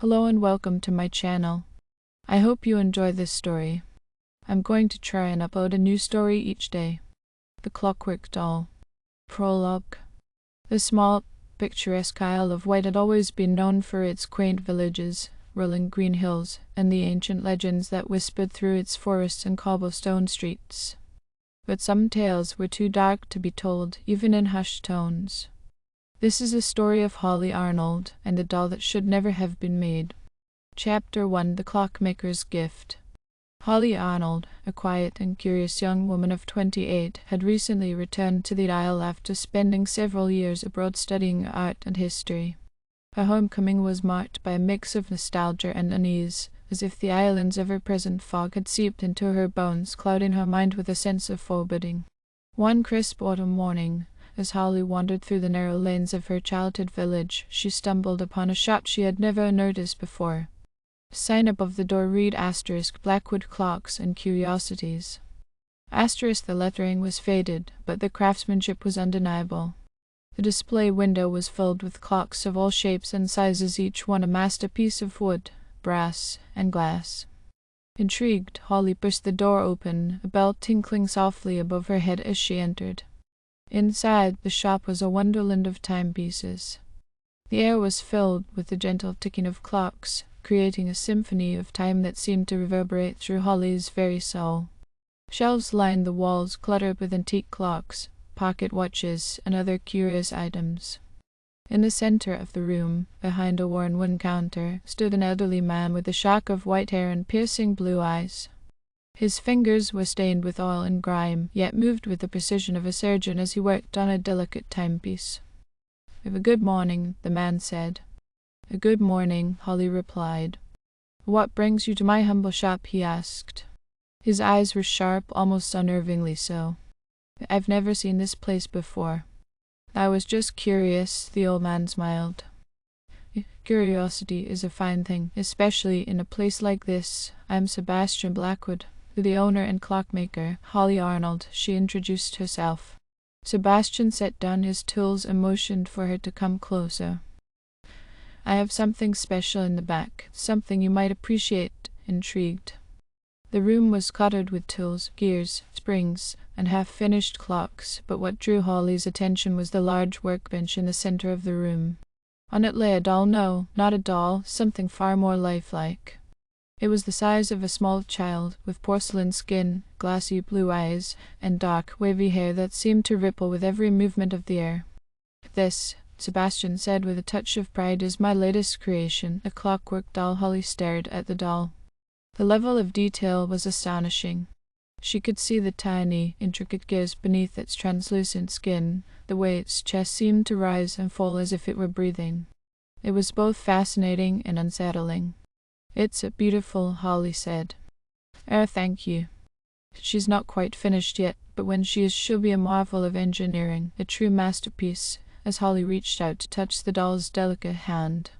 Hello and welcome to my channel. I hope you enjoy this story. I'm going to try and upload a new story each day. The Clockwork Doll. Prologue. The small, picturesque Isle of Wight had always been known for its quaint villages, rolling green hills, and the ancient legends that whispered through its forests and cobblestone streets. But some tales were too dark to be told, even in hushed tones. This is a story of Holly Arnold and the doll that should never have been made. Chapter 1: The Clockmaker's Gift. Holly Arnold, a quiet and curious young woman of 28, had recently returned to the Isle after spending several years abroad studying art and history. Her homecoming was marked by a mix of nostalgia and unease, as if the island's ever-present fog had seeped into her bones, clouding her mind with a sense of foreboding. One crisp autumn morning, as Holly wandered through the narrow lanes of her childhood village, she stumbled upon a shop she had never noticed before. A sign above the door read * Blackwood Clocks and Curiosities. * The lettering was faded, but the craftsmanship was undeniable. The display window was filled with clocks of all shapes and sizes, each one a masterpiece of wood, brass, and glass. Intrigued, Holly pushed the door open, a bell tinkling softly above her head as she entered. Inside, the shop was a wonderland of timepieces. The air was filled with the gentle ticking of clocks, creating a symphony of time that seemed to reverberate through Holly's very soul. Shelves lined the walls, cluttered with antique clocks, pocket watches, and other curious items. In the center of the room, behind a worn wooden counter, stood an elderly man with a shock of white hair and piercing blue eyes. His fingers were stained with oil and grime, yet moved with the precision of a surgeon as he worked on a delicate timepiece. "Have a good morning," the man said. "A good morning," Holly replied. "What brings you to my humble shop?" he asked. His eyes were sharp, almost unnervingly so. "I've never seen this place before." "I was just curious," the old man smiled. "Curiosity is a fine thing, especially in a place like this. I'm Sebastian Blackwood, the owner and clockmaker, Holly Arnold," she introduced herself. Sebastian set down his tools and motioned for her to come closer. "I have something special in the back, something you might appreciate." Intrigued. The room was cluttered with tools, gears, springs, and half-finished clocks, but what drew Holly's attention was the large workbench in the center of the room. On it lay a doll. No, not a doll, something far more lifelike. It was the size of a small child, with porcelain skin, glassy blue eyes, and dark, wavy hair that seemed to ripple with every movement of the air. "This," Sebastian said with a touch of pride, "is my latest creation, a clockwork doll." Holly stared at the doll. The level of detail was astonishing. She could see the tiny, intricate gears beneath its translucent skin, the way its chest seemed to rise and fall as if it were breathing. It was both fascinating and unsettling. "It's beautiful," Holly said. Thank you. She's not quite finished yet, but when she is, she'll be a marvel of engineering, a true masterpiece," as Holly reached out to touch the doll's delicate hand.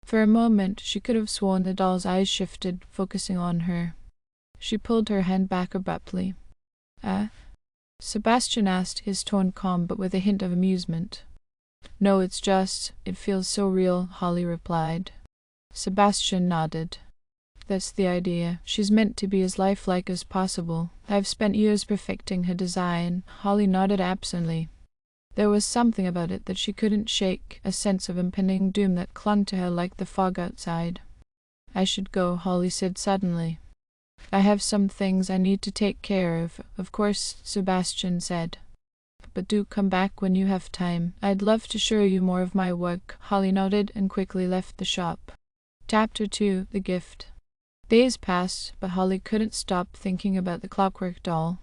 For a moment, she could have sworn the doll's eyes shifted, focusing on her. She pulled her hand back abruptly. Sebastian asked, his tone calm but with a hint of amusement. "No, it feels so real," Holly replied. Sebastian nodded. "That's the idea. She's meant to be as lifelike as possible. I've spent years perfecting her design." Holly nodded absently. There was something about it that she couldn't shake, a sense of impending doom that clung to her like the fog outside. "I should go," Holly said suddenly. "I have some things I need to take care of." "Of course," Sebastian said. "But do come back when you have time. I'd love to show you more of my work." Holly nodded and quickly left the shop. Chapter 2: The Gift. Days passed, but Holly couldn't stop thinking about the clockwork doll.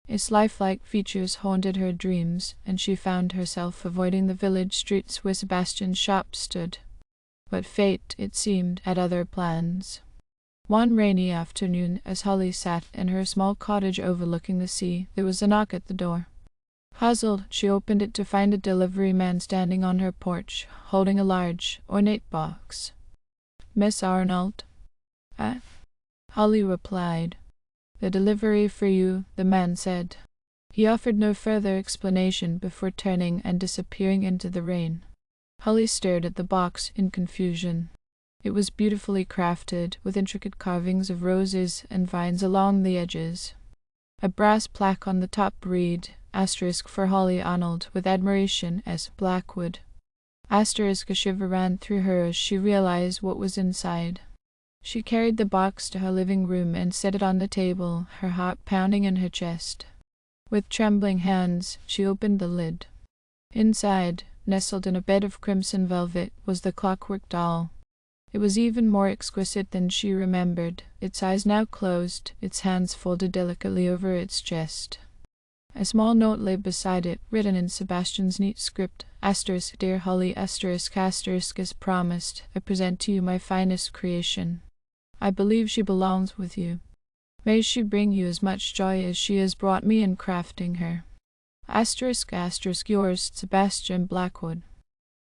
Its lifelike features haunted her dreams, and she found herself avoiding the village streets where Sebastian's shop stood. But fate, it seemed, had other plans. One rainy afternoon, as Holly sat in her small cottage overlooking the sea, there was a knock at the door. Puzzled, she opened it to find a delivery man standing on her porch, holding a large, ornate box. "Miss Arnold?" Holly replied. "The delivery for you," the man said. He offered no further explanation before turning and disappearing into the rain. Holly stared at the box in confusion. It was beautifully crafted, with intricate carvings of roses and vines along the edges. A brass plaque on the top read, * for Holly Arnold, with admiration, S. Blackwood. * A shiver ran through her as she realized what was inside. She carried the box to her living room and set it on the table, her heart pounding in her chest. With trembling hands, she opened the lid. Inside, nestled in a bed of crimson velvet, was the Clockwork Doll. It was even more exquisite than she remembered, its eyes now closed, its hands folded delicately over its chest. A small note lay beside it, written in Sebastian's neat script, * Dear Holly, *, as promised, I present to you my finest creation. I believe she belongs with you. May she bring you as much joy as she has brought me in crafting her. * Yours, Sebastian Blackwood.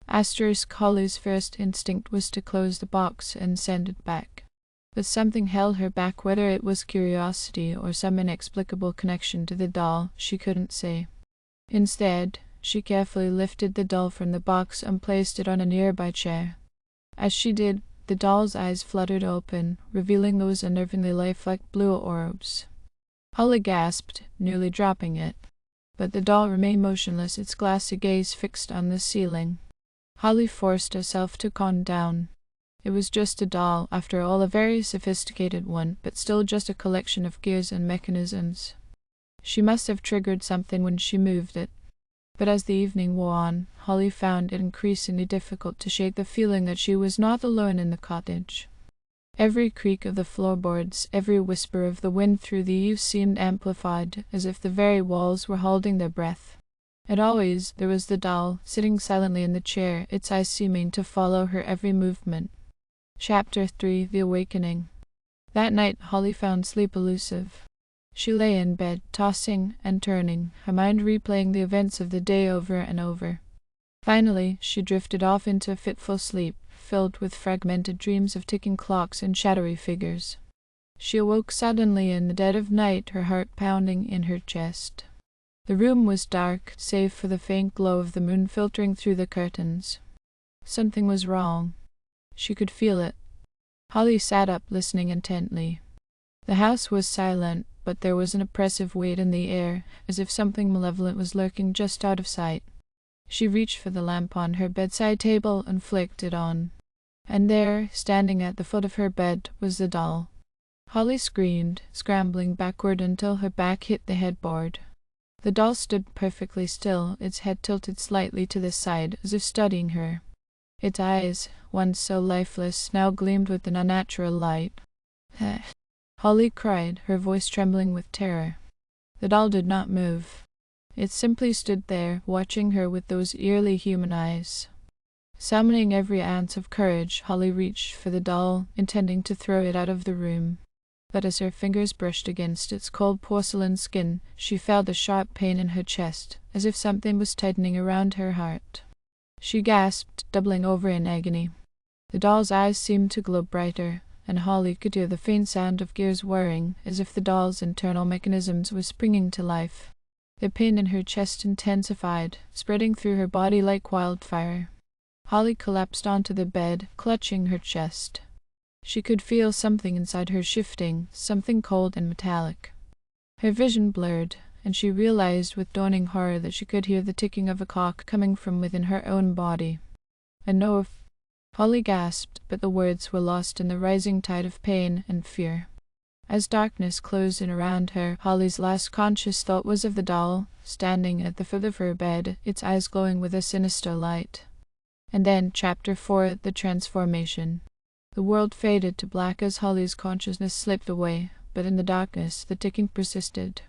Holly's first instinct was to close the box and send it back. But something held her back, whether it was curiosity or some inexplicable connection to the doll, she couldn't say. Instead, she carefully lifted the doll from the box and placed it on a nearby chair. As she did, the doll's eyes fluttered open, revealing those unnervingly lifelike blue orbs. Holly gasped, nearly dropping it. But the doll remained motionless, its glassy gaze fixed on the ceiling. Holly forced herself to calm down. It was just a doll, after all, a very sophisticated one, but still just a collection of gears and mechanisms. She must have triggered something when she moved it. But as the evening wore on, Holly found it increasingly difficult to shake the feeling that she was not alone in the cottage. Every creak of the floorboards, every whisper of the wind through the eaves seemed amplified, as if the very walls were holding their breath. And always there was the doll, sitting silently in the chair, its eyes seeming to follow her every movement. Chapter 3: The Awakening. That night Holly found sleep elusive. She lay in bed, tossing and turning, her mind replaying the events of the day over and over. Finally, she drifted off into a fitful sleep, filled with fragmented dreams of ticking clocks and shadowy figures. She awoke suddenly in the dead of night, her heart pounding in her chest. The room was dark, save for the faint glow of the moon filtering through the curtains. Something was wrong. She could feel it. Holly sat up, listening intently. The house was silent, but there was an oppressive weight in the air, as if something malevolent was lurking just out of sight. She reached for the lamp on her bedside table and flicked it on. And there, standing at the foot of her bed, was the doll. Holly screamed, scrambling backward until her back hit the headboard. The doll stood perfectly still, its head tilted slightly to the side, as if studying her. Its eyes, once so lifeless, now gleamed with an unnatural light. Holly cried, her voice trembling with terror. The doll did not move. It simply stood there, watching her with those eerily human eyes. Summoning every ounce of courage, Holly reached for the doll, intending to throw it out of the room. But as her fingers brushed against its cold porcelain skin, she felt a sharp pain in her chest, as if something was tightening around her heart. She gasped, doubling over in agony. The doll's eyes seemed to glow brighter, and Holly could hear the faint sound of gears whirring, as if the doll's internal mechanisms were springing to life. The pain in her chest intensified, spreading through her body like wildfire. Holly collapsed onto the bed, clutching her chest. She could feel something inside her shifting, something cold and metallic. Her vision blurred, and she realized with dawning horror that she could hear the ticking of a clock coming from within her own body. Holly gasped, but the words were lost in the rising tide of pain and fear. As darkness closed in around her, Holly's last conscious thought was of the doll, standing at the foot of her bed, its eyes glowing with a sinister light. And then, Chapter 4: The Transformation. The world faded to black as Holly's consciousness slipped away, but in the darkness the ticking persisted.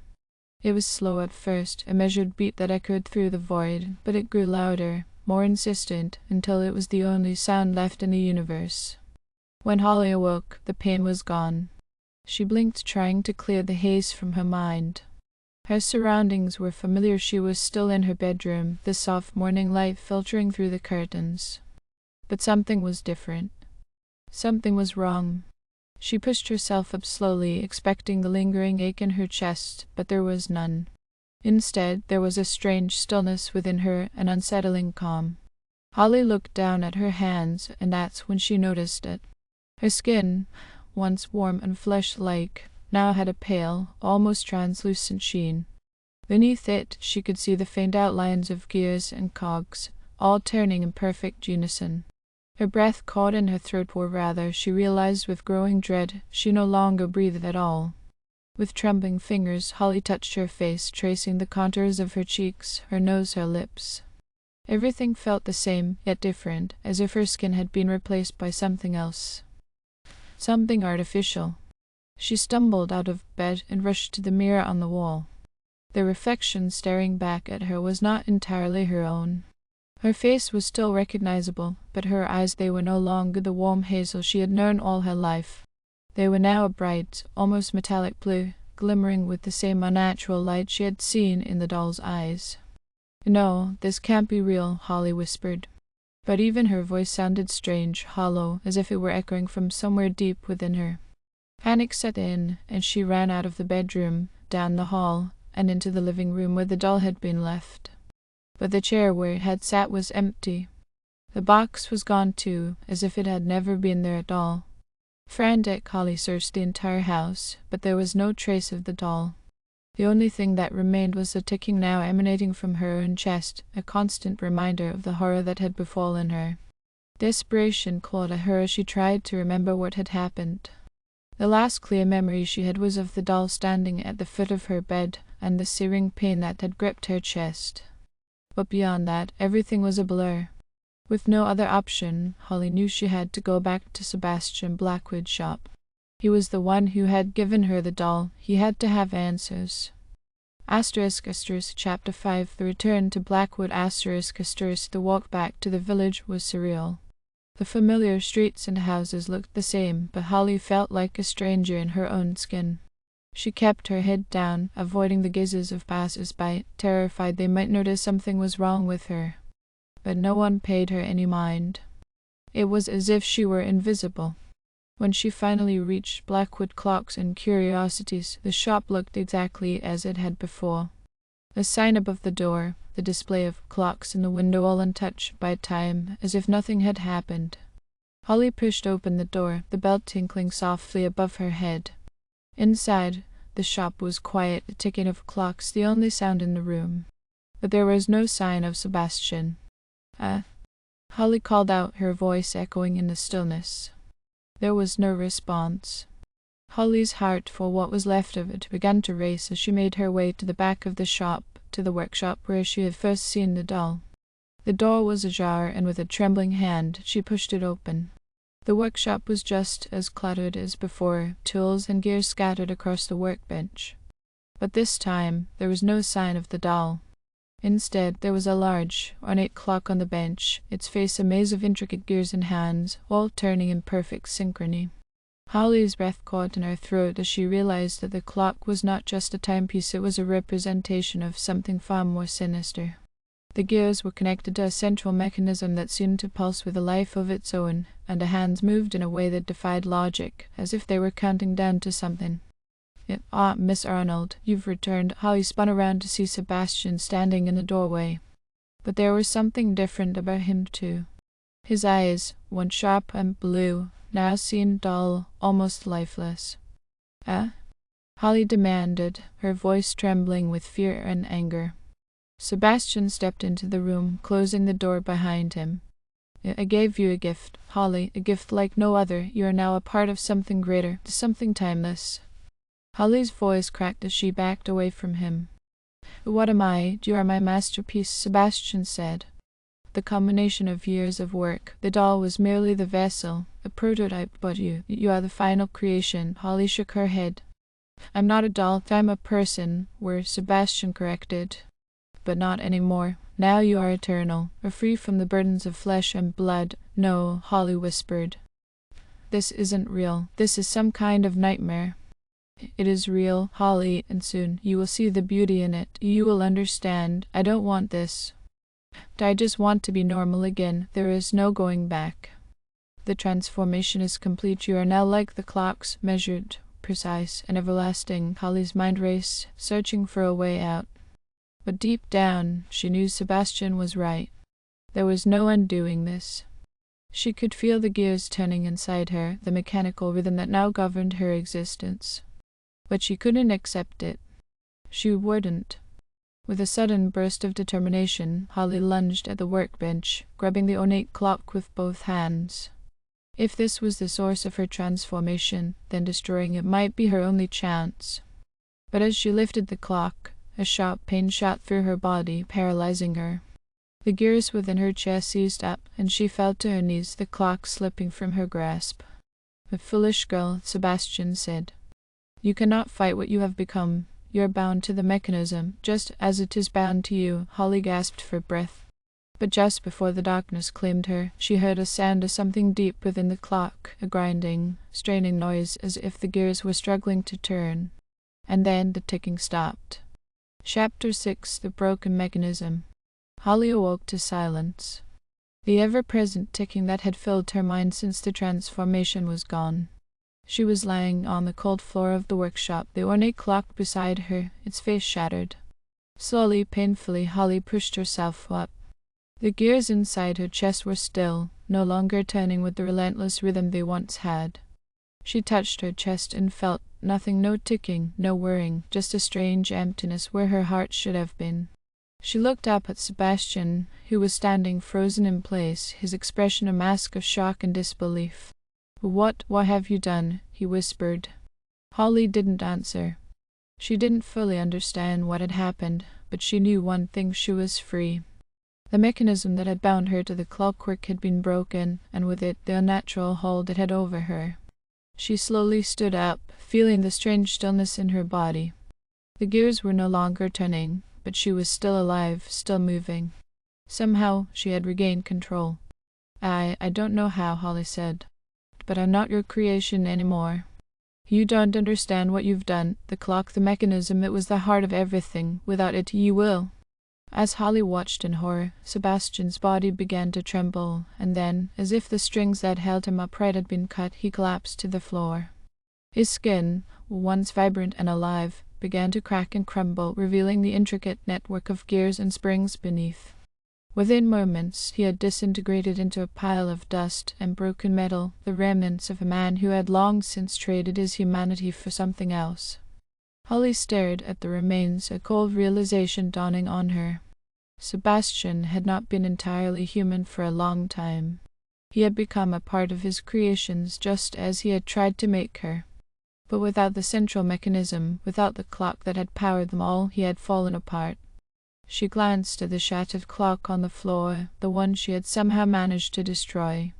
It was slow at first, a measured beat that echoed through the void, but it grew louder, more insistent, until it was the only sound left in the universe. When Holly awoke, the pain was gone. She blinked, trying to clear the haze from her mind. Her surroundings were familiar. She was still in her bedroom, the soft morning light filtering through the curtains. But something was different. Something was wrong. She pushed herself up slowly, expecting the lingering ache in her chest, but there was none. Instead, there was a strange stillness within her, an unsettling calm. Holly looked down at her hands, and that's when she noticed it. Her skin, once warm and flesh-like, now had a pale, almost translucent sheen. Beneath it she could see the faint outlines of gears and cogs, all turning in perfect unison. Her breath caught in her throat, or rather, she realized with growing dread, she no longer breathed at all. With trembling fingers, Holly touched her face, tracing the contours of her cheeks, her nose, her lips. Everything felt the same, yet different, as if her skin had been replaced by something else. Something artificial. She stumbled out of bed and rushed to the mirror on the wall. The reflection staring back at her was not entirely her own. Her face was still recognizable, but her eyes, they were no longer the warm hazel she had known all her life. They were now a bright, almost metallic blue, glimmering with the same unnatural light she had seen in the doll's eyes. "No, this can't be real," Holly whispered. But even her voice sounded strange, hollow, as if it were echoing from somewhere deep within her. Panic set in, and she ran out of the bedroom, down the hall, and into the living room where the doll had been left. But the chair where it had sat was empty. The box was gone too, as if it had never been there at all. Frantic, Holly searched the entire house, but there was no trace of the doll. The only thing that remained was the ticking now emanating from her own chest, a constant reminder of the horror that had befallen her. Desperation clawed at her as she tried to remember what had happened. The last clear memory she had was of the doll standing at the foot of her bed, and the searing pain that had gripped her chest. But beyond that, everything was a blur. With no other option, Holly knew she had to go back to Sebastian Blackwood's shop. He was the one who had given her the doll. He had to have answers. Chapter 5 The return to Blackwood. The walk back to the village was surreal. The familiar streets and houses looked the same, but Holly felt like a stranger in her own skin. She kept her head down, avoiding the gazes of passers-by, terrified they might notice something was wrong with her. But no one paid her any mind. It was as if she were invisible. When she finally reached Blackwood Clocks and Curiosities, the shop looked exactly as it had before. The sign above the door, the display of clocks in the window, all untouched by time, as if nothing had happened. Holly pushed open the door, the bell tinkling softly above her head. Inside, the shop was quiet, the ticking of clocks the only sound in the room. But there was no sign of Sebastian. Holly called out, her voice echoing in the stillness. There was no response. Holly's heart, for what was left of it, began to race as she made her way to the back of the shop, to the workshop where she had first seen the doll. The door was ajar, and with a trembling hand she pushed it open. The workshop was just as cluttered as before, tools and gears scattered across the workbench. But this time there was no sign of the doll. Instead, there was a large, ornate clock on the bench, its face a maze of intricate gears and hands, all turning in perfect synchrony. Holly's breath caught in her throat as she realized that the clock was not just a timepiece, it was a representation of something far more sinister. The gears were connected to a central mechanism that seemed to pulse with a life of its own, and the hands moved in a way that defied logic, as if they were counting down to something. Miss Arnold, you've returned." Holly spun around to see Sebastian standing in the doorway. But there was something different about him too. His eyes, once sharp and blue, now seemed dull, almost lifeless. Holly demanded, her voice trembling with fear and anger. Sebastian stepped into the room, closing the door behind him. "I gave you a gift, Holly, a gift like no other. You are now a part of something greater, something timeless." Holly's voice cracked as she backed away from him. "What am I? You are my masterpiece," Sebastian said. The combination of years of work. The doll was merely the vessel, a prototype, but you are the final creation. Holly shook her head. "I'm not a doll, I'm a person," were Sebastian corrected. "But not anymore. Now you are eternal, free from the burdens of flesh and blood." "No," Holly whispered. "This isn't real. This is some kind of nightmare." "It is real, Holly, and soon you will see the beauty in it. You will understand. I don't want this. I just want to be normal again. There is no going back. The transformation is complete. You are now like the clocks, measured, precise, and everlasting." Holly's mind raced, searching for a way out. But deep down, she knew Sebastian was right. There was no undoing this. She could feel the gears turning inside her, the mechanical rhythm that now governed her existence. But she couldn't accept it. She wouldn't. With a sudden burst of determination, Holly lunged at the workbench, grabbing the ornate clock with both hands. If this was the source of her transformation, then destroying it might be her only chance. But as she lifted the clock, a sharp pain shot through her body, paralyzing her. The gears within her chest seized up, and she fell to her knees, the clock slipping from her grasp. "The foolish girl," Sebastian said. "You cannot fight what you have become. You are bound to the mechanism, just as it is bound to you." Holly gasped for breath. But just before the darkness claimed her, she heard a sound of something deep within the clock, a grinding, straining noise as if the gears were struggling to turn. And then the ticking stopped. Chapter 6: The Broken Mechanism. Holly awoke to silence. The ever-present ticking that had filled her mind since the transformation was gone. She was lying on the cold floor of the workshop, the ornate clock beside her, its face shattered. Slowly, painfully, Holly pushed herself up. The gears inside her chest were still, no longer turning with the relentless rhythm they once had. She touched her chest and felt nothing, no ticking, no whirring, just a strange emptiness where her heart should have been. She looked up at Sebastian, who was standing frozen in place, his expression a mask of shock and disbelief. What have you done?" he whispered. Holly didn't answer. She didn't fully understand what had happened, but she knew one thing: she was free. The mechanism that had bound her to the clockwork had been broken, and with it the unnatural hold it had over her. She slowly stood up, feeling the strange stillness in her body. The gears were no longer turning, but she was still alive, still moving. Somehow she had regained control. I don't know how," Holly said, "but I'm not your creation anymore. You don't understand what you've done. The clock, the mechanism, it was the heart of everything. Without it, you will." As Holly watched in horror, Sebastian's body began to tremble, and then, as if the strings that held him upright had been cut, he collapsed to the floor. His skin, once vibrant and alive, began to crack and crumble, revealing the intricate network of gears and springs beneath. Within moments, he had disintegrated into a pile of dust and broken metal, the remnants of a man who had long since traded his humanity for something else. Holly stared at the remains, a cold realization dawning on her. Sebastian had not been entirely human for a long time. He had become a part of his creations, just as he had tried to make her. But without the central mechanism, without the clock that had powered them all, he had fallen apart. She glanced at the shattered clock on the floor, the one she had somehow managed to destroy.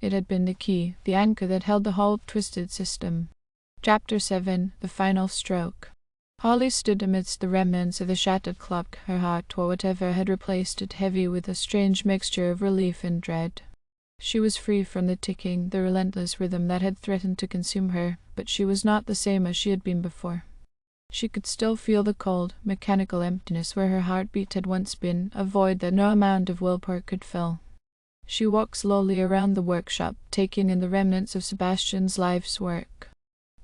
It had been the key, the anchor that held the whole twisted system. Chapter 7: The Final Stroke. Holly stood amidst the remnants of the shattered clock, her heart, or whatever had replaced it, heavy with a strange mixture of relief and dread. She was free from the ticking, the relentless rhythm that had threatened to consume her, but she was not the same as she had been before. She could still feel the cold, mechanical emptiness where her heartbeat had once been, a void that no amount of willpower could fill. She walked slowly around the workshop, taking in the remnants of Sebastian's life's work.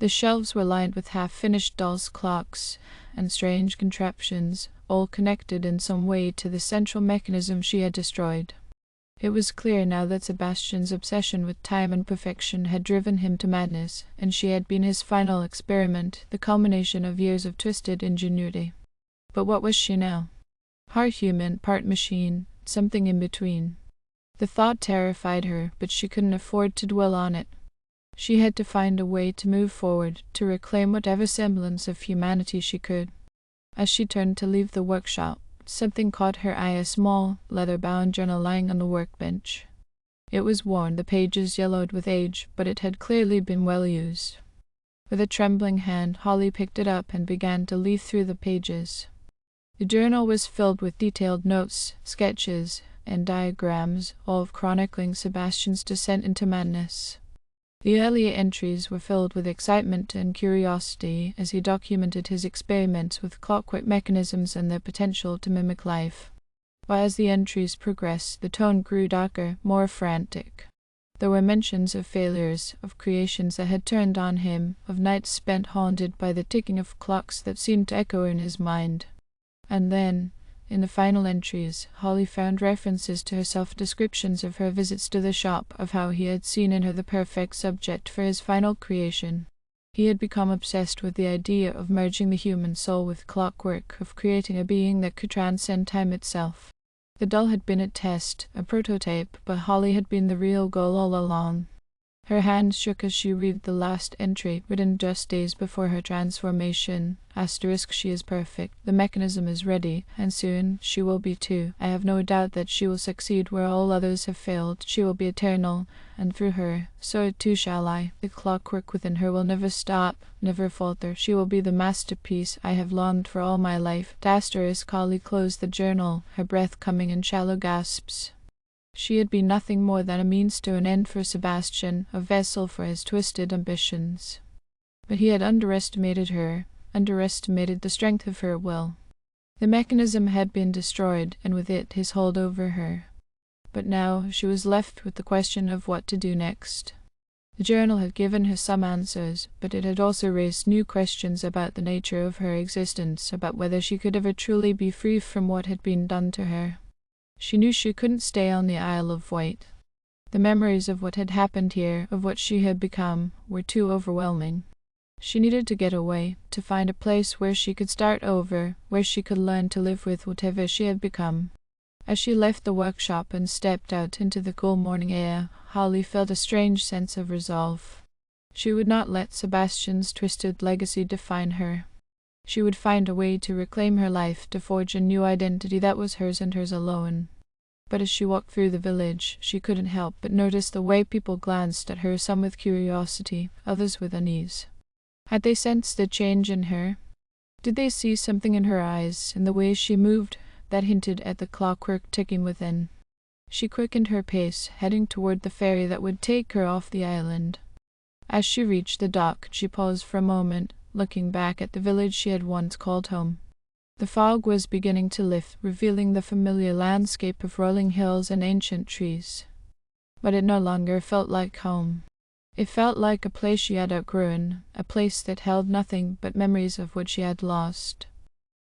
The shelves were lined with half-finished dolls' clocks and strange contraptions, all connected in some way to the central mechanism she had destroyed. It was clear now that Sebastian's obsession with time and perfection had driven him to madness, and she had been his final experiment, the culmination of years of twisted ingenuity. But what was she now? Part human, part machine, something in between. The thought terrified her, but she couldn't afford to dwell on it. She had to find a way to move forward, to reclaim whatever semblance of humanity she could. As she turned to leave the workshop, something caught her eye, a small, leather-bound journal lying on the workbench. It was worn, the pages yellowed with age, but it had clearly been well used. With a trembling hand, Holly picked it up and began to leaf through the pages. The journal was filled with detailed notes, sketches, and diagrams, all chronicling Sebastian's descent into madness. The earlier entries were filled with excitement and curiosity as he documented his experiments with clockwork mechanisms and their potential to mimic life. But as the entries progressed, the tone grew darker, more frantic. There were mentions of failures, of creations that had turned on him, of nights spent haunted by the ticking of clocks that seemed to echo in his mind. And then, In the final entries, Holly found references to her self-descriptions of her visits to the shop, of how he had seen in her the perfect subject for his final creation. He had become obsessed with the idea of merging the human soul with clockwork, of creating a being that could transcend time itself. The doll had been a test, a prototype, but Holly had been the real goal all along. Her hand shook as she read the last entry, written just days before her transformation. *, she is perfect. The mechanism is ready, and soon she will be too. I have no doubt that she will succeed where all others have failed. She will be eternal, and through her, so too shall I. The clockwork within her will never stop, never falter. She will be the masterpiece I have longed for all my life. Holly closed the journal, her breath coming in shallow gasps. She had been nothing more than a means to an end for Sebastian, a vessel for his twisted ambitions. But he had underestimated her, underestimated the strength of her will. The mechanism had been destroyed, and with it his hold over her. But now she was left with the question of what to do next. The journal had given her some answers, but it had also raised new questions about the nature of her existence, about whether she could ever truly be free from what had been done to her. She knew she couldn't stay on the Isle of Wight. The memories of what had happened here, of what she had become, were too overwhelming. She needed to get away, to find a place where she could start over, where she could learn to live with whatever she had become. As she left the workshop and stepped out into the cool morning air, Holly felt a strange sense of resolve. She would not let Sebastian's twisted legacy define her. She would find a way to reclaim her life, to forge a new identity that was hers and hers alone. But as she walked through the village, she couldn't help but notice the way people glanced at her, some with curiosity, others with unease. Had they sensed a change in her? Did they see something in her eyes, in the way she moved, that hinted at the clockwork ticking within? She quickened her pace, heading toward the ferry that would take her off the island. As she reached the dock, she paused for a moment, looking back at the village she had once called home. The fog was beginning to lift, revealing the familiar landscape of rolling hills and ancient trees. But it no longer felt like home. It felt like a place she had outgrown, a place that held nothing but memories of what she had lost.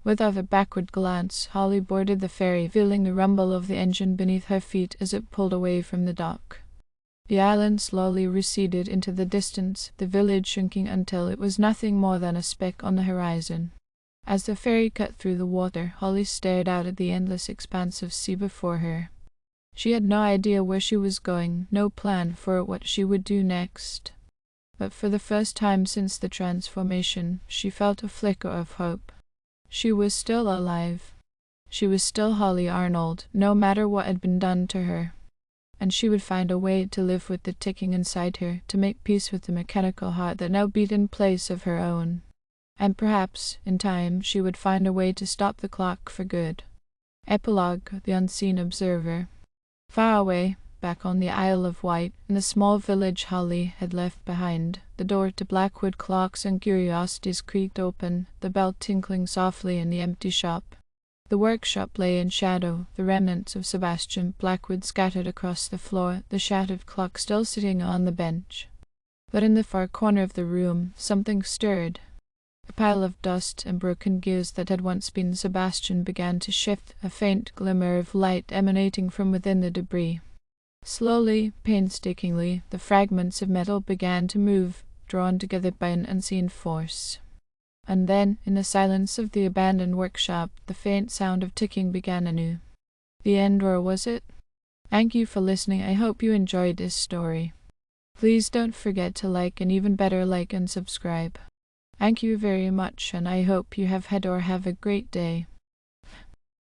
Without a backward glance, Holly boarded the ferry, feeling the rumble of the engine beneath her feet as it pulled away from the dock. The island slowly receded into the distance, the village shrinking until it was nothing more than a speck on the horizon. As the ferry cut through the water, Holly stared out at the endless expanse of sea before her. She had no idea where she was going, no plan for what she would do next. But for the first time since the transformation, she felt a flicker of hope. She was still alive. She was still Holly Arnold, no matter what had been done to her. And she would find a way to live with the ticking inside her, to make peace with the mechanical heart that now beat in place of her own. And perhaps, in time, she would find a way to stop the clock for good. Epilogue: The Unseen Observer. Far away, back on the Isle of Wight, in the small village Holly had left behind, the door to Blackwood Clocks and Curiosities creaked open, the bell tinkling softly in the empty shop. The workshop lay in shadow, the remnants of Sebastian Blackwood scattered across the floor, the shattered clock still sitting on the bench. But in the far corner of the room, something stirred. A pile of dust and broken gears that had once been Sebastian began to shift, a faint glimmer of light emanating from within the debris. Slowly, painstakingly, the fragments of metal began to move, drawn together by an unseen force. And then, in the silence of the abandoned workshop, the faint sound of ticking began anew. The end, or was it? Thank you for listening. I hope you enjoyed this story. Please don't forget to like, and even better, like and subscribe. Thank you very much, and I hope you have had or have a great day.